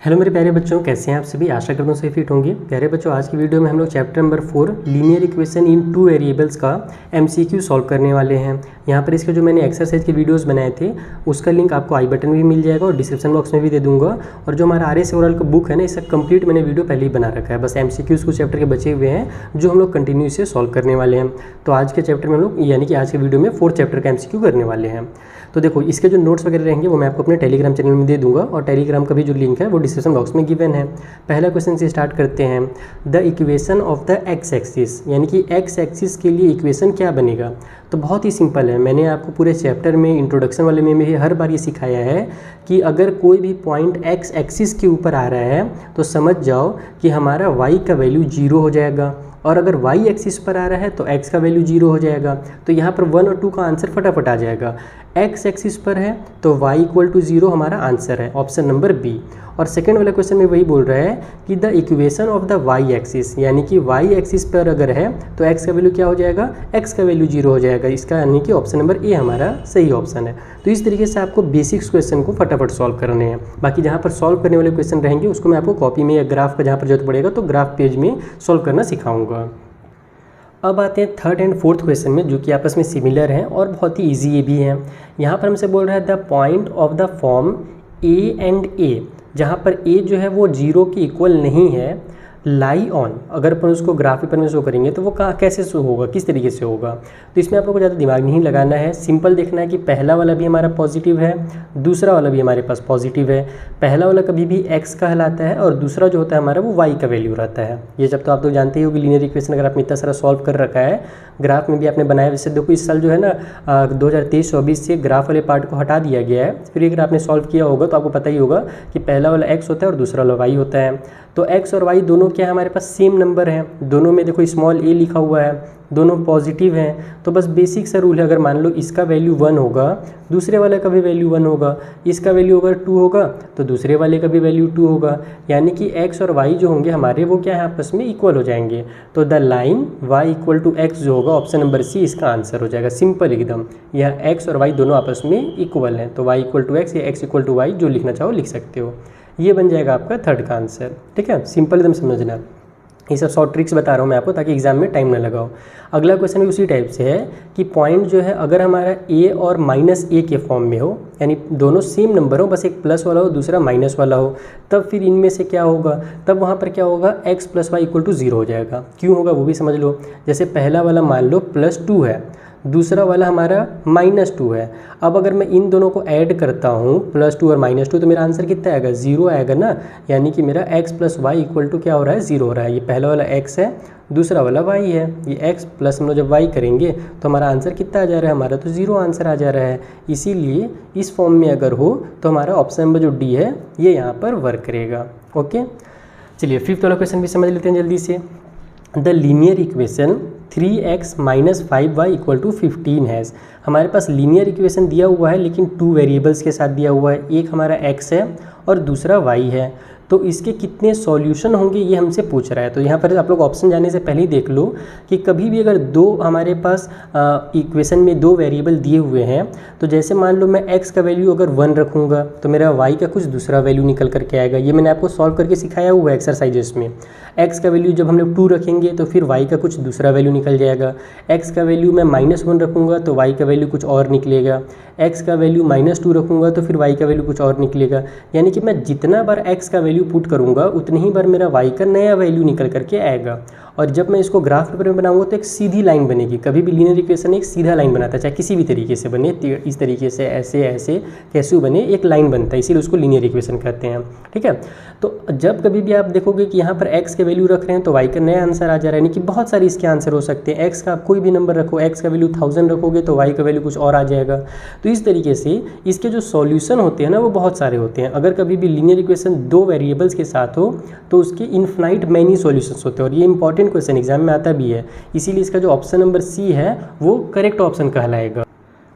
Hello मेरे प्यारे बच्चों, कैसे हैं आप सभी। आशा करता हूँ सही फिट होंगे। प्यारे बच्चों, आज की वीडियो में हम लोग chapter number 4 linear equation in 2 variables का एमसीक्यू सॉल्व करने वाले हैं। यहाँ पर इसके जो मैंने एक्सरसाइज के वीडियोस बनाए थे उसका लिंक आपको आई बटन में भी मिल जाएगा और डिस्क्रिप्शन बॉक्स में भी दे दूंगा। और जो हमारा RS ओरल का बुक है ना, इसका कंप्लीट मैंने वीडियो पहले ही बना रखा है। बस एमसीक्यूज़ कुछ चैप्टर के बचे हुए हैं जो हम लोग कंटिन्यू से सॉल्व करने वाले हैं। तो आज के चैप्टर में हम लोग यानी कि आज के वीडियो में 4 चैप्टर का एमसीक्यू करने वाले हैं। तो देखो, इसके जो नोट्स वगैरह रहेंगे वो मैं आपको अपने टेलीग्राम चैनल में दे दूंगा और टेलीग्राम का भी जो लिंक है वो डिस्क्रिप्शन बॉक्स में गिवन है। पहला क्वेश्चन से स्टार्ट करते हैं। The equation of the X axis, यानी कि एक्स एक्सिस के लिए इक्वेशन क्या बनेगा। तो बहुत ही सिंपल है। मैंने आपको पूरे चैप्टर में इंट्रोडक्शन वाले में भी हर बार ये सिखाया है कि अगर कोई भी पॉइंट एक्स एक्सिस के ऊपर आ रहा है तो समझ जाओ कि हमारा वाई का वैल्यू 0 हो जाएगा, और अगर वाई एक्सिस पर आ रहा है तो एक्स का वैल्यू 0 हो जाएगा। तो यहाँ पर 1 और 2 का आंसर फटाफट आ जाएगा। एक्स एक्सिस पर है तो वाई इक्वल टू 0 हमारा आंसर है, ऑप्शन नंबर बी। और सेकेंड वाले क्वेश्चन में वही बोल रहा है कि the equation of the Y axis, यानी कि वाई एक्सिस पर अगर है तो एक्स का वैल्यू क्या हो जाएगा, एक्स का वैल्यू 0 हो जाएगा। इसका यानी कि ऑप्शन नंबर ए हमारा सही ऑप्शन है। तो इस तरीके से आपको बेसिक्स क्वेश्चन को फटाफट सॉल्व करने हैं। बाकी जहाँ पर सॉल्व करने वाले क्वेश्चन रहेंगे उसको मैं आपको कॉपी में या ग्राफ का जहाँ पर जरूरत पड़ेगा तो ग्राफ पेज में सॉल्व करना सिखाऊंगा। अब आते हैं थर्ड एंड फोर्थ क्वेश्चन में, जो कि आपस में सिमिलर हैं और बहुत ही इजी ये भी हैं। यहाँ पर हमसे बोल रहा है the point of the form A and A, जहाँ पर ए जो है वो 0 के इक्वल नहीं है, लाई ऑन। अगर अपन उसको ग्राफ पेपर में शो करेंगे तो वो कहाँ कैसे शो होगा, किस तरीके से होगा। तो इसमें आप लोगों को ज़्यादा दिमाग नहीं लगाना है। सिंपल देखना है कि पहला वाला भी हमारा पॉजिटिव है, दूसरा वाला भी हमारे पास पॉजिटिव है। पहला वाला कभी भी एक्स कहलाता है और दूसरा जो होता है हमारा वो वाई का वैल्यू रहता है। ये जब तो आप लोग जानते ही हो कि लीनियर इक्वेशन अगर आपने इतना सारा सॉल्व कर रखा है, ग्राफ में भी आपने बनाया। वैसे देखो इस साल जो है ना 2023-24 से ग्राफ वाले पार्ट को हटा दिया गया है। फिर अगर आपने सॉल्व किया होगा तो आपको पता ही होगा कि पहला वाला एक्स होता है और दूसरा वाला वाई होता है। तो एक्स और वाई दोनों क्या है, हमारे पास सेम नंबर है। दोनों में देखो स्मॉल ए लिखा हुआ है, दोनों पॉजिटिव हैं। तो बस बेसिक सा रूल है, अगर मान लो इसका वैल्यू 1 होगा, दूसरे वाले का भी वैल्यू 1 होगा, इसका वैल्यू अगर 2 होगा तो दूसरे वाले का भी वैल्यू 2 होगा। यानी कि एक्स और वाई जो होंगे हमारे वो क्या है, आपस में इक्वल हो जाएंगे। तो the line Y equal to X जो होगा ऑप्शन नंबर सी इसका आंसर हो जाएगा। सिंपल एकदम, यह एक्स और वाई दोनों आपस में इक्वल हैं। तो वाई इक्वल टू एक्स या एक्स इक्वल टू वाई, जो लिखना चाहो लिख सकते हो। ये बन जाएगा आपका थर्ड का आंसर। ठीक है, सिंपल एकदम समझना। ये सब शॉर्ट ट्रिक्स बता रहा हूँ मैं आपको ताकि एग्जाम में टाइम ना लगाओ। अगला क्वेश्चन भी उसी टाइप से है कि पॉइंट जो है अगर हमारा ए और -a के फॉर्म में हो, यानी दोनों सेम नंबर हो, बस एक प्लस वाला हो दूसरा माइनस वाला हो, तब फिर इनमें से क्या होगा, तब वहाँ पर क्या होगा, x + y = 0 हो जाएगा। क्यों होगा वो भी समझ लो। जैसे पहला वाला मान लो +2 है, दूसरा वाला हमारा -2 है। अब अगर मैं इन दोनों को ऐड करता हूँ +2 और -2, तो मेरा आंसर कितना आएगा, 0 आएगा ना। यानी कि मेरा x + y = क्या हो रहा है, 0 हो रहा है। ये पहला वाला x है, दूसरा वाला y है। ये x प्लस हम लोग जब y करेंगे तो हमारा आंसर कितना आ जा रहा है, हमारा तो 0 आंसर आ जा रहा है। इसीलिए इस फॉर्म में अगर हो तो हमारा ऑप्शन नंबर जो डी है ये यहाँ पर वर्क करेगा। ओके, चलिए फिफ्थ वाला क्वेश्चन भी समझ लेते हैं जल्दी से। The linear equation 3x - 5y = 15 है। हमारे पास लीनियर इक्वेशन दिया हुआ है लेकिन 2 वेरिएबल्स के साथ दिया हुआ है। एक हमारा x है और दूसरा y है। तो इसके कितने सॉल्यूशन होंगे ये हमसे पूछ रहा है। तो यहाँ पर आप लोग ऑप्शन जाने से पहले ही देख लो कि कभी भी अगर दो हमारे पास इक्वेशन में 2 वेरिएबल दिए हुए हैं, तो जैसे मान लो मैं x का वैल्यू अगर 1 रखूँगा तो मेरा y का कुछ दूसरा वैल्यू निकल करके आएगा। ये मैंने आपको सॉल्व करके सिखाया हुआ है एक्सरसाइजेस में। x का वैल्यू जब हम लोग 2 रखेंगे तो फिर y का कुछ दूसरा वैल्यू निकल जाएगा। x का वैल्यू मैं -1 रखूँगा तो y का वैल्यू कुछ और निकलेगा। x का वैल्यू -2 रखूँगा तो फिर y का वैल्यू कुछ और निकलेगा। यानी कि मैं जितना बार x का वैल्यू पुट करूँगा उतनी ही बार मेरा y का नया वैल्यू निकल करके आएगा। और जब मैं इसको ग्राफ पेपर में बनाऊंगा तो एक सीधी लाइन बनेगी। कभी भी लीनियर इक्वेशन एक सीधा लाइन बनाता है, चाहे किसी भी तरीके से बने, इस तरीके से, ऐसे ऐसे कैसे बने, एक लाइन बनता है, इसीलिए उसको लीनियर इक्वेशन कहते हैं। ठीक है, तो जब कभी भी आप देखोगे कि यहाँ पर x के वैल्यू रख रहे हैं तो y का नया आंसर आ जा रहा है। यानी कि बहुत सारे इसके आंसर हो सकते हैं। x का आप कोई भी नंबर रखो, x का वैल्यू 1000 रखोगे तो y का वैल्यू कुछ और आ जाएगा। तो इस तरीके से इसके जो सॉल्यूशन होते हैं ना वो बहुत सारे होते हैं। अगर कभी भी लीनियर इक्वेशन 2 वेरिएबल्स के साथ हो तो उसके इन्फिनाइट मैनी सॉल्यूशंस होते हैं। और ये इंपॉर्टेंट क्वेश्चन एग्जाम में आता भी है, इसीलिए इसका जो ऑप्शन नंबर सी है वो करेक्ट ऑप्शन कहलाएगा।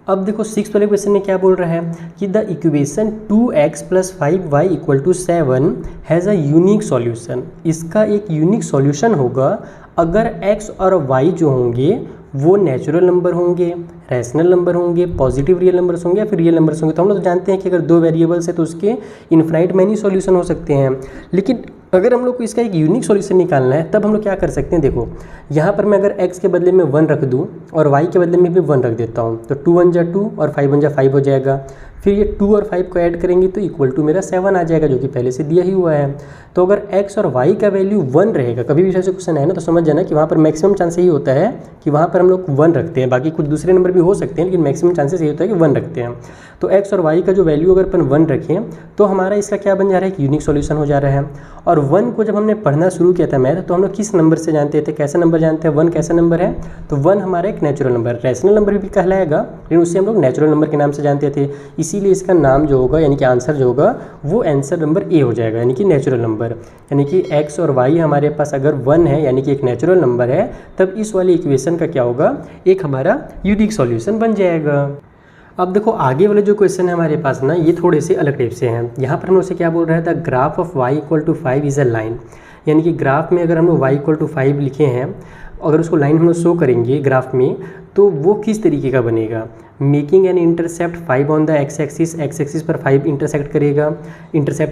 अब देखो 6th वाले क्वेश्चन में क्या बोल रहा है कि the equation 2x + 5y = 7 has a unique solution. इसका एक यूनिक सॉल्यूशन होगा अगर x और y जो होंगे वो नेचुरल नंबर होंगे, रैशनल नंबर होंगे, पॉजिटिव रियल नंबर्स होंगे या फिर रियल नंबर्स होंगे। तो हम लोग जानते हैं कि अगर दो वेरिएबल्स है तो उसके इनफाइनाइट मैनी सॉल्यूशन हो सकते हैं। लेकिन अगर हम लोग को इसका एक यूनिक सॉल्यूशन निकालना है तब हम लोग क्या कर सकते हैं, देखो यहाँ पर मैं अगर x के बदले में 1 रख दूँ और y के बदले में भी 1 रख देता हूँ, तो 2 1 जा 2 और 5 1 जा 5 हो जाएगा। फिर ये 2 और 5 को ऐड करेंगे तो इक्वल टू मेरा 7 आ जाएगा, जो कि पहले से दिया ही हुआ है। तो अगर x और y का वैल्यू 1 रहेगा, कभी भी ऐसे क्वेश्चन है ना तो समझ जाना कि वहाँ पर मैक्सिमम चांस यही होता है कि वहाँ पर हम लोग 1 रखते हैं। बाकी कुछ दूसरे नंबर भी हो सकते हैं लेकिन मैक्सिमम चांसेस ये होता है कि 1 रखते हैं। तो x और y का जो वैल्यू अगर अपन 1 रखें तो हमारा इसका क्या बन जा रहा है, एक यूनिक सॉल्यूशन हो जा रहा है। और 1 को जब हमने पढ़ना शुरू किया था मैथ तो हम लोग किस नंबर से जानते थे, कैसा नंबर जानते हैं, 1 कैसा नंबर है, तो 1 हमारा एक नेचुरल नंबर, रैशनल नंबर भी कहलाएगा लेकिन उससे हम लोग नेचुरल नंबर के नाम से जानते थे। इसीलिए इसका नाम जो होगा यानी कि आंसर जो होगा वो आंसर नंबर ए हो जाएगा, यानी कि नेचुरल नंबर। यानी कि x और y हमारे पास अगर 1 है यानी कि एक नेचुरल नंबर है, तब इस वाली इक्वेशन का क्या होगा, एक हमारा यूनिक सॉल्यूशन बन जाएगा। अब देखो आगे वाले जो क्वेश्चन है हमारे पास ना, ये थोड़े से अलग टाइप से हैं। यहाँ पर हम लोग से क्या बोल रहा था, graph of y = 5 is a line. यानी कि ग्राफ में अगर हम लोग y = 5 लिखे हैं, अगर उसको लाइन हम लोग शो करेंगे ग्राफ में तो वो किस तरीके का बनेगा, making an intercept 5 on the X axis पर 5 इंटरसेप्ट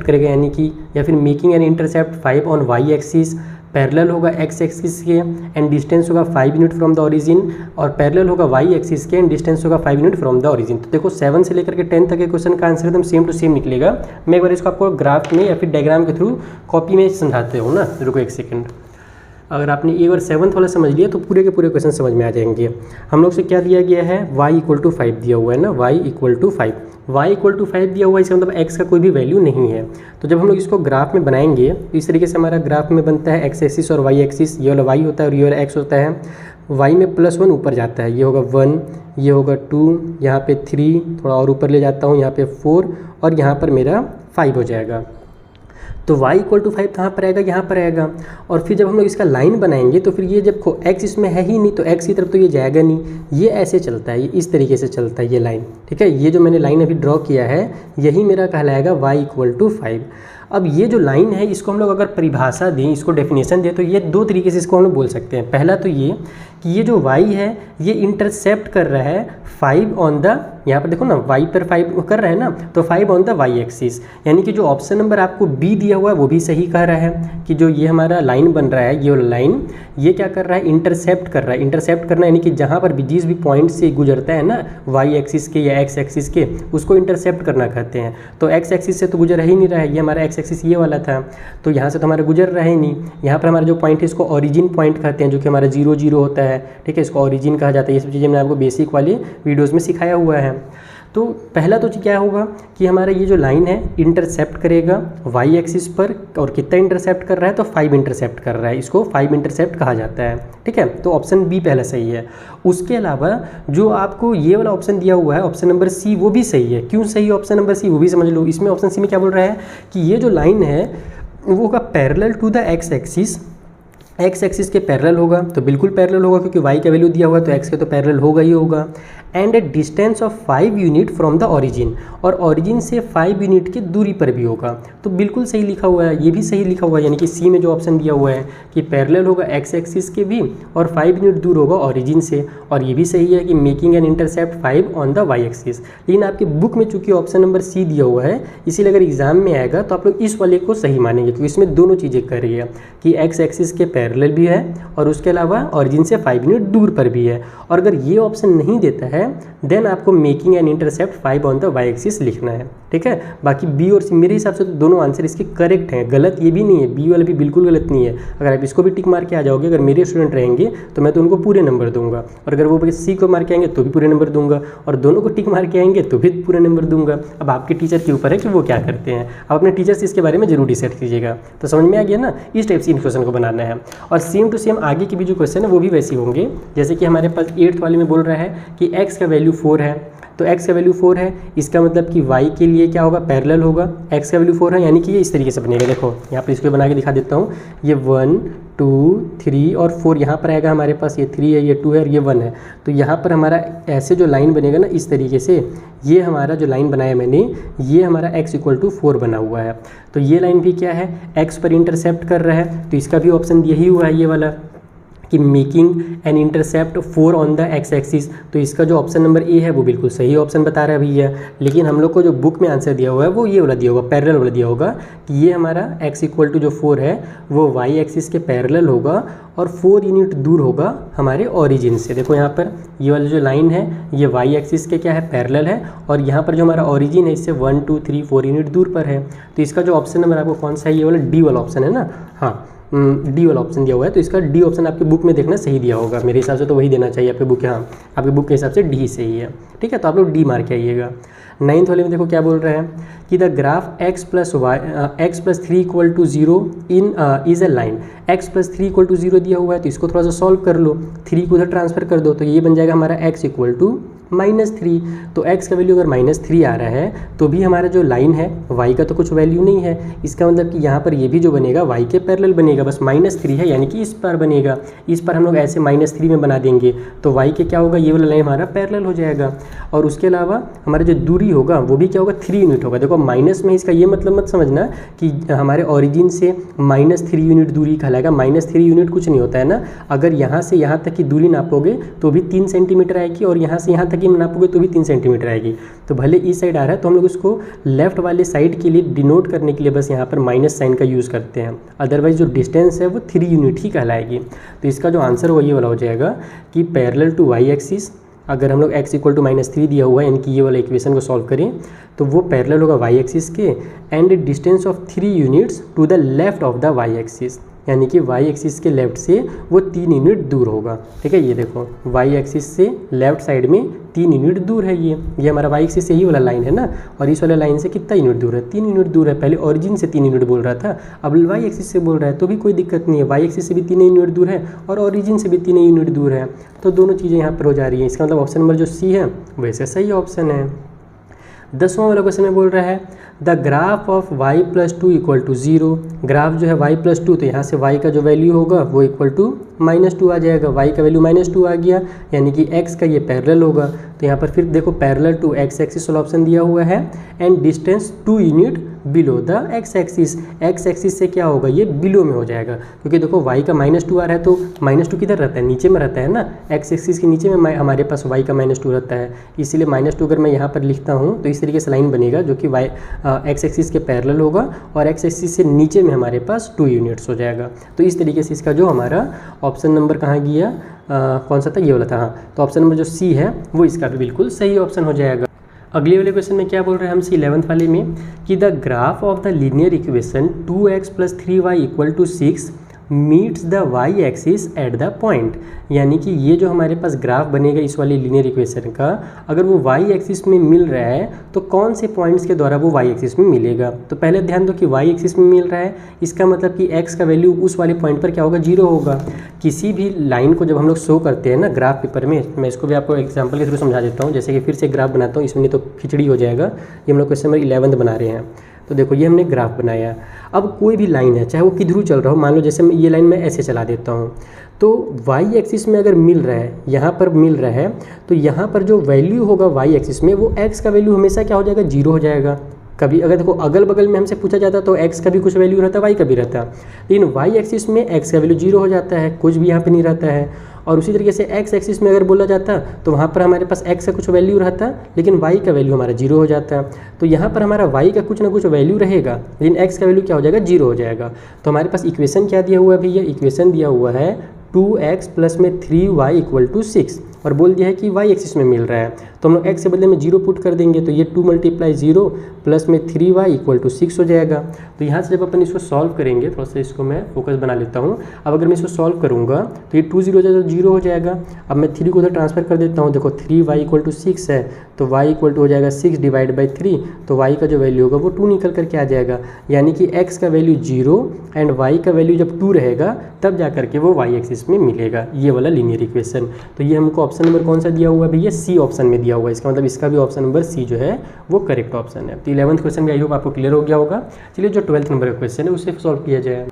करेगा यानी कि, या फिर making an intercept 5 on Y axis, parallel होगा एक्स एक्सिस के एंड डिस्टेंस होगा 5 यूनिट फ्रॉम द ओरिजिन, और पैरेलल होगा वाई एक्सिस के एंड डिस्टेंस होगा 5 यूनिट फ्रॉम द ओरिजिन। तो देखो 7 से लेकर के 10 तक के क्वेश्चन का आंसर एकदम सेम टू सेम निकलेगा। मैं एक बार इसको आपको ग्राफ में या फिर डायग्राम के थ्रू कॉपी में समझाते हो ना, रुको एक सेकेंड। अगर आपने एक बार 7th वाला समझ लिया तो पूरे के पूरे क्वेश्चन समझ में आ जाएंगे। हम लोग से क्या दिया गया है, y = 5 दिया हुआ है ना, y = 5, y = 5 दिया हुआ है, इसका मतलब x का कोई भी वैल्यू नहीं है। तो जब हम लोग इसको ग्राफ में बनाएंगे तो इस तरीके से हमारा ग्राफ में बनता है x एक्सिस और y एक्सिस, ये वाला y होता है और ये वाला x होता है। y में +1 ऊपर जाता है, ये होगा 1, ये होगा 2, यहाँ पे 3, थोड़ा और ऊपर ले जाता हूँ, यहाँ पे 4 और यहाँ पर मेरा 5 हो जाएगा। तो y = 5 कहाँ पर आएगा, यहाँ पर आएगा। और फिर जब हम लोग इसका लाइन बनाएंगे तो फिर ये जब x इसमें है ही नहीं तो x की तरफ तो ये जाएगा नहीं, ये ऐसे चलता है, ये इस तरीके से चलता है ये लाइन, ठीक है। ये जो मैंने लाइन अभी ड्रॉ किया है यही मेरा कहलाएगा y = 5। अब ये जो लाइन है इसको हम लोग अगर परिभाषा दें, इसको डेफिनेशन दें तो ये दो तरीके से इसको हम लोग बोल सकते हैं। पहला तो ये कि ये जो y है ये इंटरसेप्ट कर रहा है 5 ऑन द, यहाँ पर देखो ना y पर 5 कर रहा है ना, तो 5 ऑन द वाई एक्सिस, यानी कि जो ऑप्शन नंबर आपको बी दिया हुआ है वो भी सही कह रहा है कि जो ये हमारा लाइन बन रहा है, ये वाला लाइन ये क्या कर रहा है, इंटरसेप्ट कर रहा है। इंटरसेप्ट करना यानी कि जहाँ पर भी जिस भी पॉइंट से गुजरता है ना वाई एक्सिस के या एक्स एक्सिस के, उसको इंटरसेप्ट करना कहते हैं। तो एक्स एक्सिस से तो गुजर ही नहीं रहा है, ये हमारा एक्स एक्सिस ये वाला था, तो यहाँ से तो हमारा गुजर रहा ही नहीं। यहाँ पर हमारा जो पॉइंट है इसको ओरिजिन पॉइंट कहते हैं, जो कि हमारा 0 0 होता है, ठीक है, इसको ओरिजिन कहा जाता है। ये सब चीज़ें मैंने आपको बेसिक वाले वीडियोज़ में सिखाया हुआ है। तो पहला तो क्या होगा कि हमारा ये जो लाइन है इंटरसेप्ट करेगा वाई एक्सिस पर, और कितना इंटरसेप्ट कर रहा है, तो 5 इंटरसेप्ट कर रहा है, इसको 5 इंटरसेप्ट कहा जाता है, ठीक है। तो ऑप्शन बी पहला सही है। उसके अलावा जो आपको ये वाला ऑप्शन दिया हुआ है ऑप्शन नंबर सी, वो भी सही है। क्यों सही है ऑप्शन नंबर सी, वो भी समझ लो। इसमें ऑप्शन सी में क्या बोल रहा है कि ये जो लाइन है वो होगा parallel to the X axis, X axis के पैरेलल होगा, तो बिल्कुल पैरेलल होगा क्योंकि वाई का वैल्यू दिया हुआ है तो एक्स के तो पैरेलल होगा ही होगा। And A distance of 5 unit from the origin, और ओरिजिन से 5 यूनिट की दूरी पर भी होगा, तो बिल्कुल सही लिखा हुआ है, ये भी सही लिखा हुआ है। यानी कि सी में जो ऑप्शन दिया हुआ है कि पैरेलल होगा एक्स एक्सिस के भी और 5 यूनिट दूर होगा ओरिजिन से, और ये भी सही है कि making an intercept 5 on the Y axis. लेकिन आपकी बुक में चूंकि ऑप्शन नंबर सी दिया हुआ है, इसीलिए अगर एग्जाम में आएगा तो आप लोग इस वाले को सही मानेंगे क्योंकि इसमें दोनों चीज़ें कर रही है कि एक्स एक्सिस के पैरेलल भी है और उसके अलावा ओरिजिन से 5 यूनिट दूर पर भी है। और अगर ये ऑप्शन नहीं देता है देन आपको making an intercept 5 on the Y axis लिखना है, ठीक है। बाकी बी और सी मेरे हिसाब से तो दोनों आंसर इसके करेक्ट हैं, गलत ये भी नहीं है, बी वाला भी बिल्कुल गलत नहीं है। अगर आप इसको भी टिक मार के आ जाओगे, अगर मेरे स्टूडेंट रहेंगे तो मैं तो उनको पूरे नंबर दूंगा, और अगर वो सी को मार के आएंगे तो भी पूरे नंबर दूंगा, और दोनों को टिक मार के आएंगे तो भी पूरे नंबर दूंगा। अब आपके टीचर के ऊपर है कि वो क्या करते हैं, आप अपने टीचर से इसके बारे में जरूर डिसाइड कीजिएगा। तो समझ में आ गया ना, इस टाइप से इन क्वेश्चन को बनाना है। और सेम टू सेम आगे के भी जो क्वेश्चन है वो भी वैसे होंगे, जैसे कि हमारे पास 8th वाले में बोल रहा है कि x का वैल्यू 4 है, तो x का वैल्यू 4 है, इसका मतलब कि y के लिए क्या होगा, पैरेलल होगा। x का वैल्यू 4 है यानी कि ये इस तरीके से बनेगा, देखो यहाँ पर इसको बना के दिखा देता हूँ। ये 1 2 3 और 4 यहाँ पर आएगा हमारे पास, ये 3 है, ये 2 है और ये 1 है। तो यहाँ पर हमारा ऐसे जो लाइन बनेगा ना इस तरीके से, ये हमारा जो लाइन बनाया मैंने, ये हमारा x = 4 बना हुआ है। तो ये लाइन भी क्या है, x पर इंटरसेप्ट कर रहा है, तो इसका भी ऑप्शन यही हुआ है ये वाला कि making an intercept 4 on the X axis. तो इसका जो ऑप्शन नंबर ए है वो बिल्कुल सही ऑप्शन बता रहा है भैया। लेकिन हम लोग को जो बुक में आंसर दिया हुआ है वो ये वाला दिया होगा, पैरेलल वाला दिया होगा कि ये हमारा x इक्वल टू जो 4 है वो y एक्सिस के पैरेलल होगा और 4 यूनिट दूर होगा हमारे ओरिजिन से। देखो यहाँ पर ये वाली जो लाइन है ये y एक्सिस के क्या है, पैरेलल है, और यहाँ पर जो हमारा ओरिजिन है इससे 1 2 3 4 यूनिट दूर पर है। तो इसका जो ऑप्शन नंबर आपको कौन सा है, ये वाला डी वाला ऑप्शन है ना, हाँ डी वाला ऑप्शन दिया हुआ है। तो इसका डी ऑप्शन आपके बुक में देखना सही दिया होगा, मेरे हिसाब से तो वही देना चाहिए आपके बुक, हाँ आपके बुक के हिसाब से डी सही है। ठीक है, तो आप लोग डी मार के आइएगा। 9th वाले में देखो क्या बोल रहे हैं कि the graph x plus 3 equal to 0 in is a line. x plus 3 equal to 0 दिया हुआ है तो इसको थोड़ा सा सॉल्व कर लो, 3 को उधर ट्रांसफर कर दो तो ये बन जाएगा हमारा x इक्वल टू -3। तो x का वैल्यू अगर -3 आ रहा है तो भी हमारा जो लाइन है y का तो कुछ वैल्यू नहीं है, इसका मतलब कि यहाँ पर ये भी जो बनेगा y के पैरेलल बनेगा, बस -3 है यानी कि इस पर बनेगा। इस पर हम लोग ऐसे -3 में बना देंगे तो y के क्या होगा, ये वाला लाइन हमारा पैरेलल हो जाएगा। और उसके अलावा हमारा जो दूरी होगा वो भी क्या होगा, 3 यूनिट होगा। देखो माइनस में इसका ये मतलब मत समझना कि हमारे ओरिजिन से -3 यूनिट दूरी कहलाएगा, -3 यूनिट कुछ नहीं होता है ना। अगर यहाँ से यहाँ तक की दूरी नापोगे तो भी 3 सेंटीमीटर आएगी और यहाँ से यहाँ तक की नापोगे तो भी 3 सेंटीमीटर आएगी। तो भले इस साइड आ रहा है तो हम लोग उसको लेफ्ट वाले साइड के लिए डिनोट करने के लिए बस यहाँ पर माइनस साइन का यूज़ करते हैं, अदरवाइज जो डिस्टेंस है वो 3 यूनिट ही कहलाएगी। तो इसका जो आंसर होगा ये वाला हो जाएगा कि पैरेलल टू वाई एक्सिस, अगर हम लोग x इक्वल टू -3 दिया हुआ है यानी कि ये वाला इक्वेशन को सॉल्व करें तो वो पैरेलल होगा y एक्सिस के and distance of 3 units to the left of the y axis, यानी कि y एक्सिस के लेफ्ट से वो 3 यूनिट दूर होगा। ठीक है, ये देखो y एक्सिस से लेफ्ट साइड में 3 यूनिट दूर है, ये हमारा y एक्सिस से ही वाला लाइन है ना, और इस वाले लाइन से कितना यूनिट दूर है, 3 यूनिट दूर है। पहले ओरिजिन से 3 यूनिट बोल रहा था, अब y एक्सिस से बोल रहा है तो भी कोई दिक्कत नहीं है, y एक्सिस से भी 3 यूनिट दूर है और ओरिजिन से भी 3 यूनिट दूर है, तो दोनों चीज़ें यहाँ पर हो जा रही हैं। इसका मतलब ऑप्शन नंबर जो सी है वैसे सही ऑप्शन है। 10वां वाला क्वेश्चन में बोल रहा है the graph of y plus 2 equal to 0। Graph जो है y प्लस 2, तो यहाँ से y का जो वैल्यू होगा वो इक्वल टू -2 आ जाएगा, y का वैल्यू -2 आ गया यानी कि x का ये पैरेलल होगा। तो यहाँ पर फिर देखो पैरेलल टू x एक्सिस वाला ऑप्शन दिया हुआ है and distance 2 unit below the x axis. x axis से क्या होगा, ये बिलो में हो जाएगा क्योंकि देखो y का -2 आ रहा है तो -2 किधर रहता है, नीचे में रहता है ना, x एक्सिस के नीचे में हमारे पास y का -2 रहता है, इसीलिए -2 अगर मैं यहाँ पर लिखता हूँ तो इस तरीके से लाइन बनेगा जो कि x एक्सिस के पैरेलल होगा और x एक्सिस से नीचे में हमारे पास 2 यूनिट्स हो जाएगा। तो इस तरीके से इसका जो हमारा ऑप्शन नंबर कहाँ गया, कौन सा था, ये वाला था, हाँ। तो ऑप्शन नंबर जो सी है वो इसका भी बिल्कुल सही ऑप्शन हो जाएगा। अगले वाले क्वेश्चन में क्या बोल रहे हैं हमसे 11th वाले में कि the graph of the linear equation 2x + 3y = 6 meets the y axis at the point, यानी कि ये जो हमारे पास ग्राफ बनेगा इस वाली लीनियर इक्वेशन का, अगर वो y एक्सिस में मिल रहा है तो कौन से पॉइंट्स के द्वारा वो y एक्सिस में मिलेगा। तो पहले ध्यान दो कि y एक्सिस में मिल रहा है, इसका मतलब कि x का वैल्यू उस वाले पॉइंट पर क्या होगा, 0 होगा। किसी भी लाइन को जब हम लोग शो करते हैं ना ग्राफ पेपर में, मैं इसको भी आपको एग्जाम्पल के थ्रू समझा देता हूँ, जैसे कि फिर से ग्राफ बनाता हूँ, इसमें नहीं तो खिचड़ी हो जाएगा। ये हम लोग क्वेश्चन नंबर 11 बना रहे हैं, तो देखो ये हमने ग्राफ बनाया। अब कोई भी लाइन है चाहे वो किधरू चल रहा हो, मान लो जैसे ये लाइन मैं ऐसे चला देता हूँ, तो y एक्सिस में अगर मिल रहा है, यहाँ पर मिल रहा है, तो यहाँ पर जो वैल्यू होगा y एक्सिस में वो x का वैल्यू हमेशा क्या हो जाएगा, 0 हो जाएगा। कभी अगर देखो अगल बगल में हमसे पूछा जाता तो x का भी कुछ वैल्यू रहता है, y का भी रहता है, लेकिन y एक्सिस में x का वैल्यू 0 हो जाता है, कुछ भी यहाँ पे नहीं रहता है। और उसी तरीके से x एक्सिस में अगर बोला जाता तो वहाँ पर हमारे पास x का कुछ वैल्यू रहता लेकिन y का वैल्यू हमारा 0 हो जाता है। तो यहाँ पर हमारा y का कुछ ना कुछ वैल्यू रहेगा लेकिन x का वैल्यू क्या हो जाएगा, 0 हो जाएगा। तो हमारे पास इक्वेशन क्या दिया हुआ है भैया, इक्वेशन दिया हुआ है 2x प्लस में 3y = 6 और बोल दिया है कि y एक्सिस में मिल रहा है, तो हम लोग x के बदले में 0 पुट कर देंगे, तो ये 2 × 0 प्लस में 3y = 6 हो जाएगा। तो यहाँ से जब अपन इसको सॉल्व करेंगे, थोड़ा सा इसको मैं फोकस बना लेता हूँ। अब अगर मैं इसको सॉल्व करूँगा तो ये 2 0 हो जाएगा, 0 हो जाएगा। अब मैं 3 को उधर ट्रांसफर कर देता हूँ, देखो 3y = 6 है तो y = हो जाएगा 6 / 3, तो y का जो वैल्यू होगा वो 2 निकल करके आ जाएगा, यानी कि x का वैल्यू 0 एंड y का वैल्यू जब 2 रहेगा तब जा करके वो y एक्सिस में मिलेगा, ये वाला लीनियर इक्वेशन। तो ये हमको ऑप्शन नंबर कौन सा दिया हुआ है भैया, सी ऑप्शन में दिया हुआ है, इसका मतलब इसका भी ऑप्शन नंबर सी जो है वो करेक्ट ऑप्शन है। तो 11th क्वेश्चन भी आई होप आपको क्लियर हो गया होगा। चलिए जो 12th नंबर का क्वेश्चन है उसे सॉल्व किया जाए।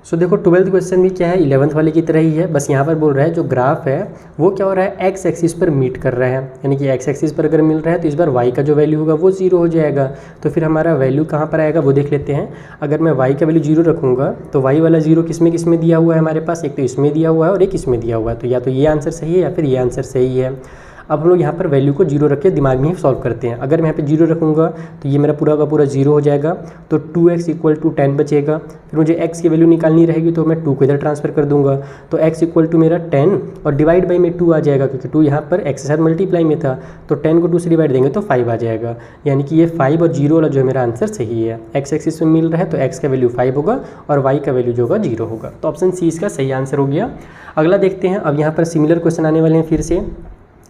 सो देखो 12th क्वेश्चन भी क्या है, 11th वाले की तरह ही है, बस यहाँ पर बोल रहा है जो ग्राफ है वो क्या हो रहा है, एक्स एक्सिस पर मीट कर रहा है, यानी कि एक्स एक्सिस पर अगर मिल रहा है तो इस बार वाई का जो वैल्यू होगा वो 0 हो जाएगा। तो फिर हमारा वैल्यू कहाँ पर आएगा वो देख लेते हैं। अगर मैं वाई का वैल्यू 0 रखूँगा तो वाई वाला 0 किस में दिया हुआ है हमारे पास, एक तो इसमें दिया हुआ है और एक इसमें दिया हुआ है, तो या तो ये आंसर सही है या फिर ये आंसर सही है। अब हम लोग यहाँ पर वैल्यू को 0 रख के दिमाग में ही सॉल्व करते हैं। अगर मैं यहाँ पे 0 रखूँगा तो ये मेरा पूरा का पूरा 0 हो जाएगा, तो 2x = 10 बचेगा। फिर मुझे x की वैल्यू निकालनी रहेगी तो मैं 2 को इधर ट्रांसफर कर दूंगा, तो x = मेरा 10 और डिवाइड बाई में 2 आ जाएगा, क्योंकि 2 यहाँ पर x के साथ मल्टीप्लाई में था, तो 10 को 2 से डिवाइड देंगे तो 5 आ जाएगा। यानी कि ये 5 और 0 वाला जो है मेरा आंसर सही है। x एक्सिस में मिल रहा है तो x का वैल्यू 5 होगा और y का वैल्यू जो होगा 0 होगा। तो ऑप्शन सी इसका सही आंसर हो गया। अगला देखते हैं। अब यहाँ पर सिमिलर क्वेश्चन आने वाले हैं फिर से।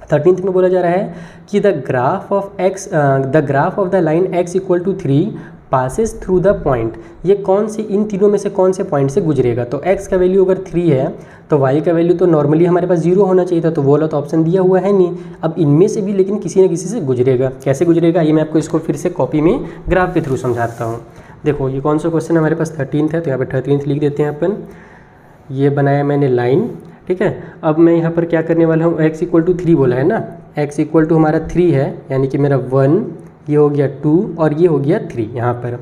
13th में बोला जा रहा है कि the graph of the line x = 3 passes through the point. ये कौन सी, इन तीनों में से कौन से पॉइंट से गुजरेगा। तो x का वैल्यू अगर 3 है तो y का वैल्यू तो नॉर्मली हमारे पास 0 होना चाहिए था, तो वो वाला तो ऑप्शन दिया हुआ है नहीं। अब इनमें से भी लेकिन किसी न किसी से गुजरेगा। कैसे गुजरेगा ये मैं आपको इसको फिर से कॉपी में ग्राफ के थ्रू समझाता हूँ। देखो ये कौन सा क्वेश्चन हमारे पास 13th है, तो यहाँ पर 13th लिख देते हैं अपन। ये बनाया मैंने लाइन, ठीक है। अब मैं यहाँ पर क्या करने वाला हूँ, x = 3 बोला है ना, x = हमारा 3 है, यानी कि मेरा 1, ये हो गया 2 और ये हो गया 3 यहाँ पर।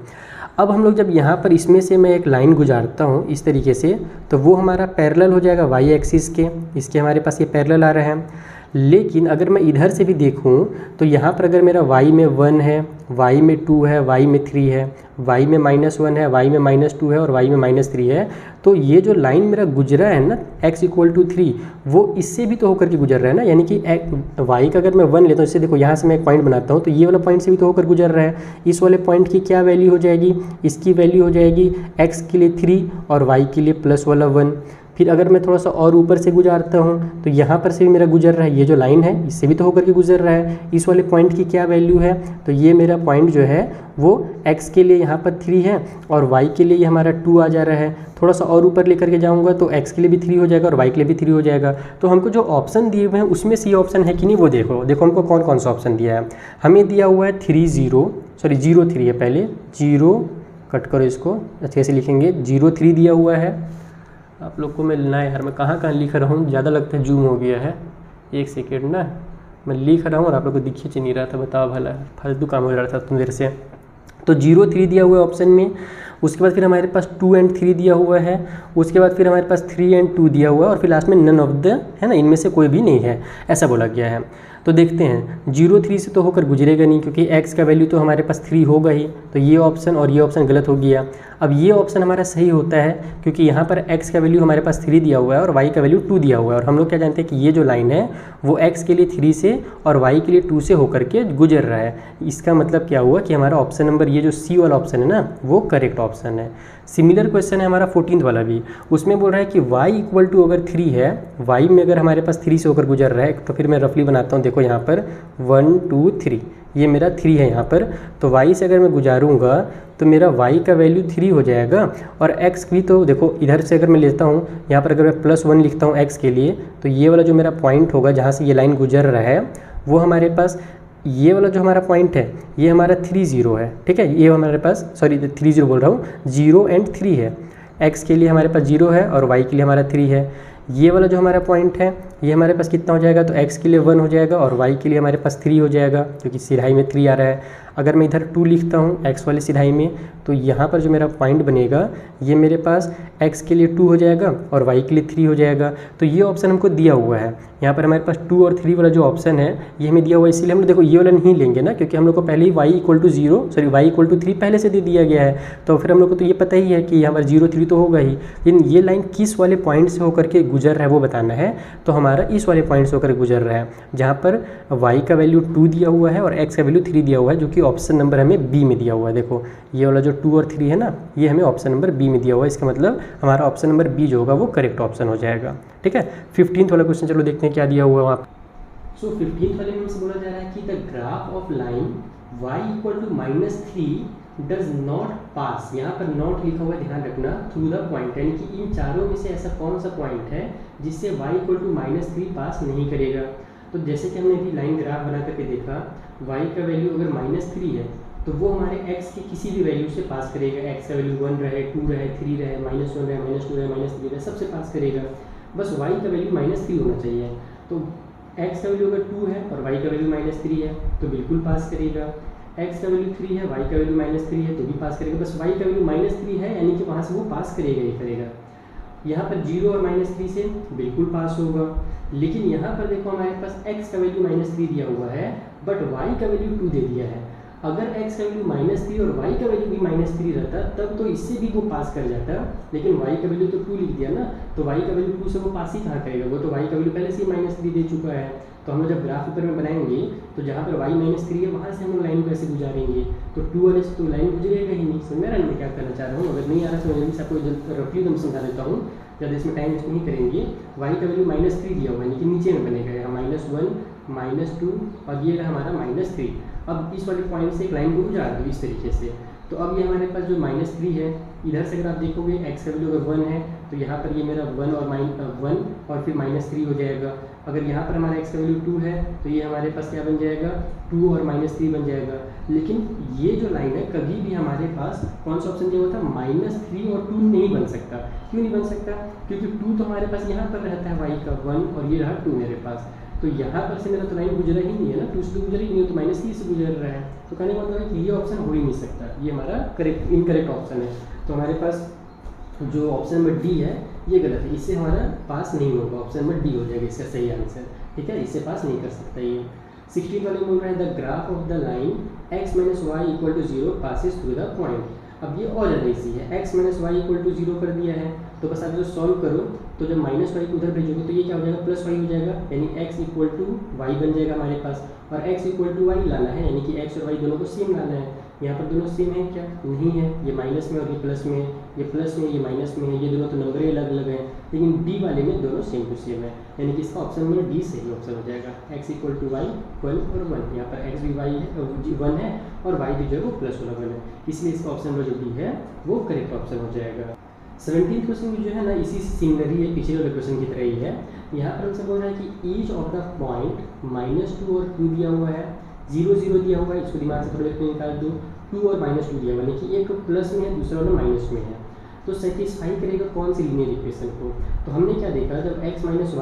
अब हम लोग जब यहाँ पर इसमें से मैं एक लाइन गुजारता हूँ इस तरीके से, तो वो हमारा पैरेलल हो जाएगा y एक्सिस के, इसके हमारे पास ये पैरेलल आ रहा है। लेकिन अगर मैं इधर से भी देखूं तो यहाँ पर अगर मेरा y में 1 है, y में 2 है, y में 3 है, y में -1 है, y में -2 है और y में -3 है, तो ये जो लाइन मेरा गुजरा है ना x = 3, वो इससे भी तो होकर के गुजर रहा है ना। यानी कि y का अगर मैं 1 लेता हूँ, इससे देखो यहाँ से मैं एक पॉइंट बनाता हूँ, तो ये वाला पॉइंट से भी तो होकर गुजर रहा है। इस वाले पॉइंट की क्या वैल्यू हो जाएगी, इसकी वैल्यू हो जाएगी x के लिए 3 और y के लिए प्लस वाला 1। फिर अगर मैं थोड़ा सा और ऊपर से गुजारता हूँ तो यहाँ पर से भी मेरा गुजर रहा है, ये जो लाइन है इससे भी तो होकर के गुजर रहा है। इस वाले पॉइंट की क्या वैल्यू है, तो ये मेरा पॉइंट जो है वो x के लिए यहाँ पर 3 है और y के लिए ये हमारा 2 आ जा रहा है। थोड़ा सा और ऊपर लेकर के जाऊँगा तो x के लिए भी 3 हो जाएगा और y के लिए भी 3 हो जाएगा। तो हमको जो ऑप्शन दिए हुए हैं उसमें से ऑप्शन है कि नहीं वो देखो। देखो हमको कौन कौन सा ऑप्शन दिया है। हमें दिया हुआ है 0 3 है, पहले 0 कट करो इसको अच्छे से लिखेंगे, 0 3 दिया हुआ है। आप लोग को मैं लेना है यार, मैं कहाँ लिख रहा हूँ, ज़्यादा लगता है जूम हो गया है, एक सेकेंड ना, मैं लिख रहा हूँ और आप लोग को दिखे नहीं रहा था, बताओ भला फालतू काम हो रहा था तुम देर से। तो 0 3 दिया हुआ है ऑप्शन में, उसके बाद फिर हमारे पास 2 और 3 दिया हुआ है, उसके बाद फिर हमारे पास 3 और 2 दिया हुआ है और फिर लास्ट में नन ऑफ द, है ना, इनमें से कोई भी नहीं है, ऐसा बोला गया है। तो देखते हैं 0 3 से तो होकर गुजरेगा नहीं, क्योंकि x का वैल्यू तो हमारे पास 3 होगा ही, तो ये ऑप्शन और ये ऑप्शन गलत हो गया। अब ये ऑप्शन हमारा सही होता है क्योंकि यहाँ पर x का वैल्यू हमारे पास 3 दिया हुआ है और y का वैल्यू 2 दिया हुआ है, और हम लोग क्या जानते हैं कि ये जो लाइन है वो x के लिए 3 से और y के लिए 2 से होकर के गुजर रहा है। इसका मतलब क्या हुआ कि हमारा ऑप्शन नंबर ये जो C वाला ऑप्शन है ना वो करेक्ट ऑप्शन है। सिमिलर क्वेश्चन है हमारा 14th वाला भी, उसमें बोल रहा है कि y = अगर 3 है, y में अगर हमारे पास 3 से होकर गुजर रहा है, तो फिर मैं रफली बनाता हूँ। देखो यहाँ पर 1 2 3, ये मेरा 3 है यहाँ पर, तो y से अगर मैं गुजारूंगा तो मेरा y का वैल्यू 3 हो जाएगा और x भी तो देखो इधर से अगर मैं लेता हूँ, यहाँ पर अगर मैं +1 लिखता हूँ x के लिए, तो ये वाला जो मेरा पॉइंट होगा जहाँ से ये लाइन गुजर रहा है वो हमारे पास, ये वाला जो हमारा पॉइंट है ये हमारा 3 0 है, ठीक है। ये हमारे पास 3 0 बोल रहा हूँ, 0 और 3 है, x के लिए हमारे पास 0 है और y के लिए हमारा 3 है। ये वाला जो हमारा पॉइंट है ये हमारे पास कितना हो जाएगा, तो x के लिए 1 हो जाएगा और y के लिए हमारे पास 3 हो जाएगा, क्योंकि सिराई में 3 आ रहा है। अगर मैं इधर 2 लिखता हूँ x वाली सिराई में, तो यहाँ पर जो मेरा पॉइंट बनेगा ये मेरे पास x के लिए 2 हो जाएगा और y के लिए 3 हो जाएगा। तो ये ऑप्शन हमको दिया हुआ है, यहाँ पर हमारे पास 2 और 3 वाला जो ऑप्शन है ये हमें दिया हुआ है, इसीलिए हम लोग देखो ये वाला नहीं लेंगे ना, क्योंकि हम लोग को पहले ही y = 3 पहले से दे दिया गया है। तो फिर हम लोग को तो ये पता ही है कि यहाँ पर 0 3 तो होगा ही, लेकिन ये लाइन किस वाले पॉइंट से होकर के गुजर रहा है वो बताना है। तो हमारा इस वाले पॉइंट से होकर गुजर रहा है जहाँ पर y का वैल्यू 2 दिया हुआ है और x का वैल्यू 3 दिया हुआ है, जो कि ऑप्शन नंबर हमें बी में दिया हुआ है। देखो ये वाला जो 2 और 3 है ना, ये हमें ऑप्शन नंबर बी में दिया हुआ है, इसका मतलब हमारा ऑप्शन नंबर बी जो होगा वो करेक्ट ऑप्शन हो जाएगा, ठीक है। 15th वाला क्वेश्चन चलो देखते हैं क्या दिया हुआ है वहाँ पर। सो 15th वाले में से बोला जा रहा है कि the graph of line y = -3 does not pass, यहाँ पर नॉट लिखा हुआ है ध्यान रखना, थ्रू द पॉइंट, यानी कि इन चारों में से ऐसा कौन सा पॉइंट है जिससे y = -3 पास नहीं करेगा। तो जैसे कि हमने अभी लाइन ग्राफ बना करके देखा, y का वैल्यू अगर -3 है तो वो हमारे x के किसी भी वैल्यू से पास करेगा। x का वैल्यू 1 रहे, 2 रहे, 3 रहे, -1 रहे, -2 रहे, -3 रहे, सबसे पास करेगा। बस y का वैल्यू -3 होना चाहिए। तो x का वैल्यू अगर 2 है और y का वैल्यू -3 है तो बिल्कुल पास करेगा। x का वैल्यू 3 है, y का वैल्यू -3 है तो भी पास करेगा। बस y का वैल्यू -3 है यानी कि वहाँ से वो पास करेगा ही करेगा। यहाँ पर 0 और -3 से बिल्कुल पास होगा। लेकिन यहाँ पर देखो हमारे पास x का वैल्यू -3 दिया हुआ है बट y का वैल्यू 2 दे दिया है। अगर x का वैल्यू -3 और y का वैल्यू भी -3 रहता तब तो इससे भी वो पास कर जाता, लेकिन y का वैल्यू तो 2 लिख दिया ना, तो y का वैल्यू 2 से वो पास ही कहाँ करेगा, वो तो y का वैल्यू पहले से ही -3 दे चुका है। तो हम लोग जब ग्राफ ऊपर में बनाएंगे तो जहाँ पर y -3 है वहाँ से हम लोग लाइन को ऐसे गुजारेंगे, तो 2 वाले से तो लाइन गुजरेगा ही नहीं। समझ में आ रहा है मैं क्या करना चाह रहा हूँ? अगर नहीं आ रहा तो मैं जल्दी से आपको रफली एकदम समझा देता हूँ, ज़्यादा इसमें टाइम वेस्ट नहीं करेंगे। y का वैल्यू -3 दिया हुआ है लेकिन नीचे में बनेगा यहाँ -1 -2 और ये रहा हमारा -3। अब इस वाले पॉइंट से एक लाइन को गुजार दो इस तरीके से। तो अब ये हमारे पास जो -3 है, इधर से अगर आप देखोगे x का वैल्यू अगर 1 है तो यहाँ पर ये मेरा 1 और फिर -3 हो जाएगा। अगर यहाँ पर हमारा x का वैल्यू 2 है तो ये हमारे पास क्या बन जाएगा, 2 और -3 बन जाएगा। लेकिन ये जो लाइन है कभी भी हमारे पास कौन सा ऑप्शन दिया हुआ था, -3 और 2 नहीं बन सकता। क्यों नहीं बन सकता? क्योंकि 2 तो हमारे पास यहाँ पर रहता है y का 1 और ये रहा 2 मेरे पास, तो यहाँ पर से मेरा तो लाइन गुजरा ही नहीं है ना, 2 से तो गुजरा ही नहीं है, तो -3 से गुजर रहा है। तो कहने का मतलब है कि ये ऑप्शन हो ही नहीं सकता, ये हमारा इनकरेक्ट ऑप्शन है। तो हमारे पास जो ऑप्शन नंबर डी है ये गलत है, इससे हमारा पास नहीं होगा। ऑप्शन नंबर डी हो जाएगा इसका सही आंसर, ठीक है, इससे पास नहीं कर सकता ये। 16 वाले बोल रहे हैं the graph of the line x - y = 0 passes through the point. अब ये और ज़्यादा इजी है, x - y = 0 कर दिया है तो बस आप जो सॉल्व करो तो जब -y को उधर भेजोगे तो ये क्या हो जाएगा, +y हो जाएगा, यानी x = y बन जाएगा हमारे पास। और x = y लाना है यानी कि x और y दोनों को सेम लाना है। यहाँ पर दोनों सेम है क्या? नहीं है, ये माइनस में और ये प्लस में है, ये प्लस में ये माइनस में है, ये दोनों तो नंबर ही अलग अलग हैं, लेकिन डी वाले में दोनों सेम टू सेम है, यानी कि इसका ऑप्शन में डी सही ऑप्शन हो जाएगा। x = y 12 और 1, यहाँ पर x भी y है 1 है और y भी जो है वो +1 है, इसलिए इसका ऑप्शन में जो डी है वो करेक्ट ऑप्शन हो जाएगा। 17th क्वेश्चन भी जो है ना इसी सिमिलर ही है, पिछले वाले क्वेश्चन की तरह ही है। यहाँ पर हमसे बोल रहा है कि ईच ऑफ द पॉइंट -2 और 2 दिया हुआ है, 0 0 दिया हुआ है, इसको दिमाग से थोड़ा निकाल दो, 2 और -2 दिया हुआ है, यानी कि एक प्लस में है दूसरा वाला माइनस में है, तो सेटिस्फाई करेगा कौन सी लीनियर इक्वेशन को? तो हमने क्या देखा, जब x - y =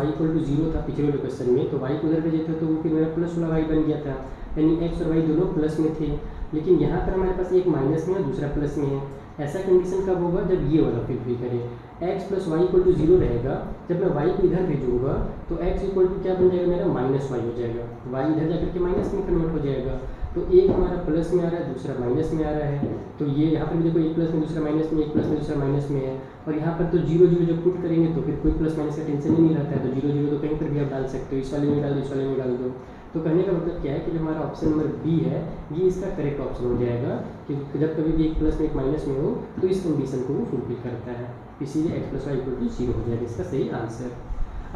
0 था पिछले वाले क्वेश्चन में, तो y को उधर भेजे थे तो वो फिर मेरा प्लस वाला y बन गया था, यानी x और y दोनों प्लस में थे। लेकिन यहाँ पर हमारे पास एक माइनस में है दूसरा प्लस में है। ऐसा कंडीशन कब होगा, जब ये वाला फिल करें, x + y = 0 रहेगा, जब मैं y को इधर भेजूंगा तो x = क्या बन जाएगा मेरा, -y हो जाएगा, y इधर जाकर के माइनस में कन्वर्ट हो जाएगा। तो एक हमारा प्लस में आ रहा है दूसरा माइनस में आ रहा है, तो ये यहाँ पर भी देखो एक प्लस में दूसरा माइनस में, एक प्लस में दूसरा माइनस में है, और यहाँ पर तो 0 0 जब पुट करेंगे तो फिर कोई प्लस माइनस का टेंशन ही नहीं रहता है, तो 0 0 तो कहीं पर भी आप डाल सकते हो, इस वाले में डाल दो, इस वाले में डाल दो। तो कहने का मतलब क्या है कि जो हमारा ऑप्शन नंबर बी है ये इसका करेक्ट ऑप्शन हो जाएगा, कि जब कभी भी एक प्लस में एक माइनस में हो तो इस कंडीशन को वो फुलफिल करता है, इसीलिए x + y = 0 हो जाएगा इसका सही आंसर।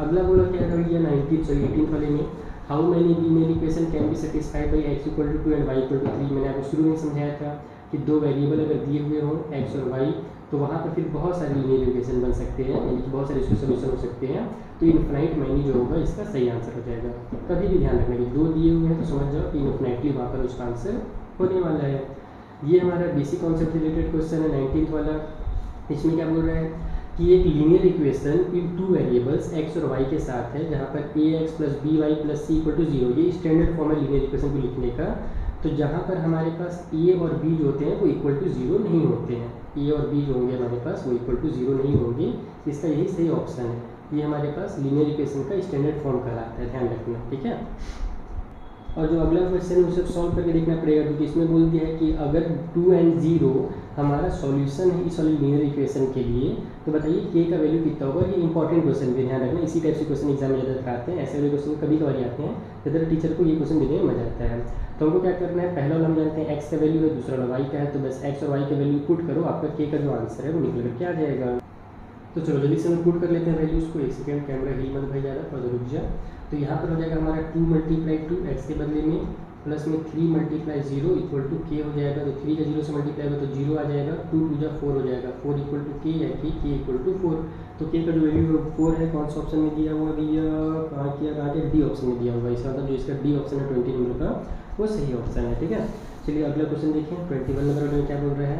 अगला बोला क्या कर दिया 18th वाले में, how many linear equation can be satisfied by x = 2 and y = 3। मैंने आपको शुरू में समझाया था कि दो वेरिएबल अगर दिए हुए हों x और y तो वहाँ पर फिर बहुत सारे लीनियर इक्वेशन बन सकते हैं, यानी कि बहुत सारे इसके सोल्यूशन हो सकते हैं। तो इन्फिनाइट मैनी जो होगा इसका सही आंसर हो जाएगा। कभी भी ध्यान रखना कि दो दिए हुए हैं तो समझ जाओ कि इन्फिनाइटली वहाँ पर उसका आंसर होने वाला है। ये हमारा बेसिक कॉन्सेप्ट रिलेटेड क्वेश्चन है 19th वाला। इसमें क्या बोल रहा है कि एक linear equation in 2 variables x और y के साथ है, जहाँ पर ax + by + c = 0, ये स्टैंडर्ड फॉर्म है लीनियर इक्वेशन को लिखने का। तो जहाँ पर हमारे पास a और b जो होते हैं वो = 0 नहीं होते हैं, a और b जो होंगे हमारे पास वो = 0 नहीं होंगे, इसका यही सही ऑप्शन है। ये हमारे पास लीनियर इक्वेशन का स्टैंडर्ड फॉर्म कहलाता है, ध्यान रखना, ठीक है। और जो अगला क्वेश्चन है उसे सॉल्व करके देखना पड़ेगा, क्योंकि इसमें बोल दिया है कि अगर 2 and 0 हमारा सॉल्यूशन है इस वाली लीनियर इक्वेशन के लिए, तो बताइए k का वैल्यू कितना होगा। ये इंपॉर्टेंट क्वेश्चन भी ध्यान रखना, इसी टाइप से क्वेश्चन एग्जाम में ज़्यादा आते हैं, ऐसे वाले क्वेश्चन कभी कभार आते हैं, ज़्यादा टीचर को ये क्वेश्चन देने में मजा आता है। तो हमको क्या करना है, पहला वाला हम जानते हैं x का वैल्यू है, दूसरा वाला y का है, तो बस x और y का वैल्यू पुट करो, आपका k का जो आंसर है वो निकल कर क्या आ जाएगा। तो चलो जल्दी से हम पुट कर लेते हैं वैल्यूज़ को, एक सेकेंड कैमरा हिल मत भाई ज़्यादा, और रुक जा। तो यहाँ पर हो जाएगा हमारा 2 × 2 x के बदले में प्लस में 3 × 0 = k हो जाएगा, तो 3 का 0 से मल्टीप्लाई होगा तो 0 आ जाएगा, 2 × 2 = 4 हो जाएगा, 4 = k है, k = 4। तो k का जो वैल्यू 4 है कौन सा ऑप्शन में दिया हुआ भैया, कहाँ किया, कहाँ के डी ऑप्शन में दिया हुआ है, इसका मतलब जो इसका डी ऑप्शन है 20 नंबर का वो सही ऑप्शन है, ठीक है। चलिए अगला क्वेश्चन देखिए 21 नंबर में क्या बोल रहा है,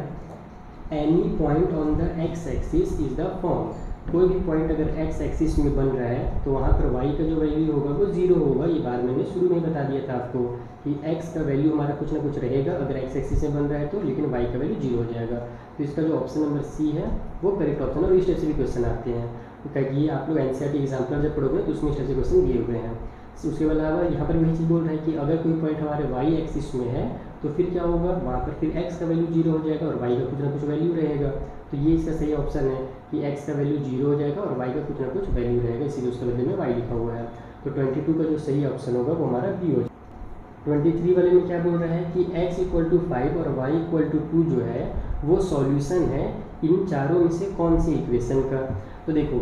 any point on the X axis is the form. कोई भी पॉइंट अगर एक्स एक्सिस में बन रहा है तो वहाँ पर वाई का जो वैल्यू होगा वो जीरो होगा। ये बात मैंने शुरू में बता दिया था आपको कि एक्स का वैल्यू हमारा कुछ ना कुछ रहेगा अगर एक्स एक्सिस में बन रहा है तो, लेकिन वाई का वैल्यू जीरो हो जाएगा। तो इसका जो ऑप्शन नंबर सी है वो करेक्ट ऑप्शन है। और इस टाइप से भी क्वेश्चन आते हैं, तो ये आप लोग एनसीईआरटी एग्जाम्पल जब पढ़ोगे तो उसमें इस टाइप से क्वेश्चन दिए हुए हैं। उसके अलावा यहाँ पर वही चीज़ बोल रहा है कि अगर कोई पॉइंट हमारे वाई एक्सिस में है तो फिर क्या होगा, वहाँ पर फिर एक्स का वैल्यू जीरो हो जाएगा और वाई का कुछ ना कुछ वैल्यू रहेगा। तो ये इसका सही ऑप्शन है कि एक्स का वैल्यू जीरो हो जाएगा और वाई का कुछ ना कुछ वैल्यू रहेगा, इसीलिए उसके बदले में वाई लिखा हुआ है। तो 22 का जो सही ऑप्शन होगा वो हमारा बी हो जाएगा। 23 वाले में क्या बोल रहा है कि x = 5 और y = 2 जो है वो सॉल्यूशन है इन चारों में से कौन सी इक्वेशन का। तो देखो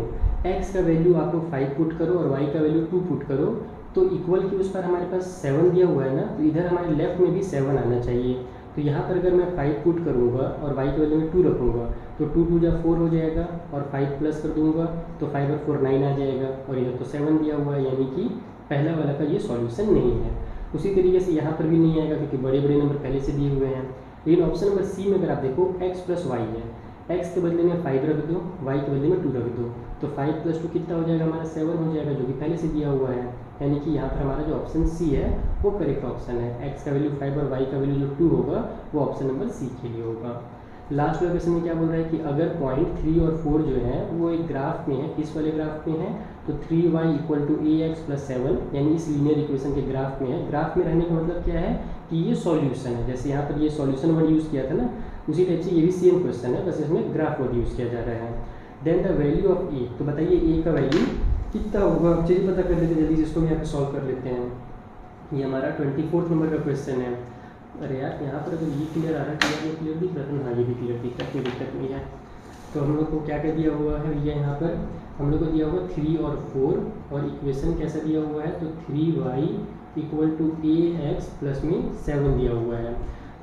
x का वैल्यू आप लोग 5 पुट करो और y का वैल्यू 2 पुट करो तो इक्वल की उस पर हमारे पास 7 दिया हुआ है ना, तो इधर हमारे लेफ्ट में भी 7 आना चाहिए। तो यहाँ पर अगर मैं 5 पुट करूँगा और y के वैल्यू में 2 रखूँगा तो 2 2 जा 4 हो जाएगा और 5 प्लस कर दूँगा तो 5 और 4 9 आ जाएगा और इधर तो 7 दिया हुआ है, यानी कि पहला वाला का ये सॉल्यूशन नहीं है। उसी तरीके से यहाँ पर भी नहीं आएगा क्योंकि बड़े बड़े नंबर पहले से दिए हुए हैं। लेकिन ऑप्शन नंबर सी में अगर आप देखो x + y है, x के बदले में 5 रख दो, y के बदले में 2 रख दो, तो 5 + 2 कितना हो जाएगा हमारा 7 हो जाएगा, जो कि पहले से दिया हुआ है। यानी कि यहाँ पर हमारा जो ऑप्शन सी है वो करेक्ट ऑप्शन है। x का वैल्यू 5 और y का वैल्यू जो 2 होगा वो ऑप्शन नंबर सी के लिए होगा। लास्ट वाले क्वेश्चन में क्या बोल रहा है कि अगर पॉइंट 3 और 4 जो है वो एक ग्राफ में है, किस वाले ग्राफ में है, तो 3y = ax + 7 यानी इस लीनियर इक्वेशन के ग्राफ में है। ग्राफ में रहने का मतलब क्या है कि ये सॉल्यूशन है। जैसे यहाँ पर ये सॉल्यूशन वर्ड यूज़ किया था ना, उसी टाइप से ये भी सेम क्वेश्चन है, बस इसमें ग्राफ वर्ड यूज़ किया जा रहा है। देन द वैल्यू ऑफ ए, तो बताइए ए का वैल्यू कितना होगा। चलिए पता कर लेते हैं जल्दी से, इसको भी यहाँ पर सॉल्व कर लेते हैं। ये हमारा 24 नंबर का क्वेश्चन है। अरे यार यहाँ पर अगर ये क्लियर आ रहा है, ये क्लियर दिख रहा था, हाँ ये भी क्लियर दिख रहा है, कोई दिक्कत नहीं है। तो हम लोग को क्या क्या दिया हुआ है, ये यहाँ पर हम लोग को दिया हुआ 3 और 4 और इक्वेशन कैसा दिया हुआ है, तो 3y = ax प्लस में 7 दिया हुआ है।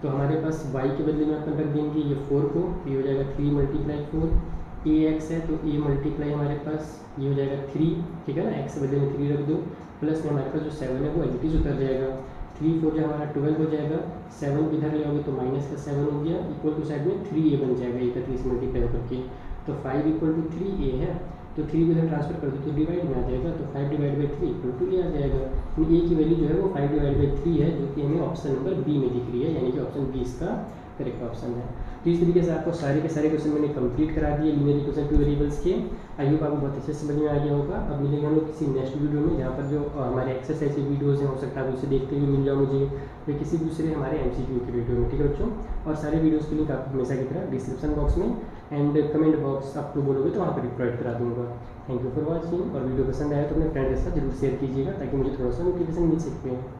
तो हमारे पास y के बदले में अपन रख देंगे ये 4 को, ये हो जाएगा 3 × 4, ax है तो a मल्टीप्लाई हमारे पास ये हो जाएगा 3, ठीक है ना, x के बदले में 3 रख दो, प्लस में हमारे पास जो 7 है वो एज इट इज उतर जाएगा। 3 4 जो हमारा 12 हो जाएगा, 7 इधर ले आओगे तो माइनस का 7 हो गया, इक्वल टू साइड में 3a बन जाएगा, 31 मल्टीप्लाई करके। तो 5 = 3a है, तो 3 को इधर ट्रांसफर कर दो तो डिवाइड में आ जाएगा, तो 5 / 3 = a आ जाएगा। तो a की वैल्यू जो है वो 5 / 3 है, जो कि हमें ऑप्शन नंबर बी में दिख रही है, यानी कि ऑप्शन बी इसका करेक्ट ऑप्शन है। तो इस तरीके से आपको सारे के सारे क्वेश्चन मैंने कंप्लीट करा दिए लीनियर इक्वेशन 2 वेरिएबल्स के। आई होप आपको बहुत अच्छे से समझ में आ गया होगा। अब मिलेंगे हम लोग किसी नेक्स्ट वीडियो में, जहाँ पर जो हमारे एक्सरसाइज के वीडियोज़ हैं, हो सकता है आप उसे देखते हुए मिल जाओ मुझे, या किसी दूसरे हमारे MCQ के वीडियो में, ठीक है बच्चों। और सारे वीडियोज़ के लिंक आपको हमेशा की तरह डिस्क्रिप्शन बॉक्स में एंड कमेंट बॉक्स आप लोग बोलोगे तो वहाँ पर प्रोवाइड करा दूँगा। थैंक यू फॉर वॉचिंग, और वीडियो पसंद आया तो अपने फ्रेंड के साथ जरूर शेयर कीजिएगा ताकि मुझे थोड़ा सा मोटिवेशन मिल सकते हैं।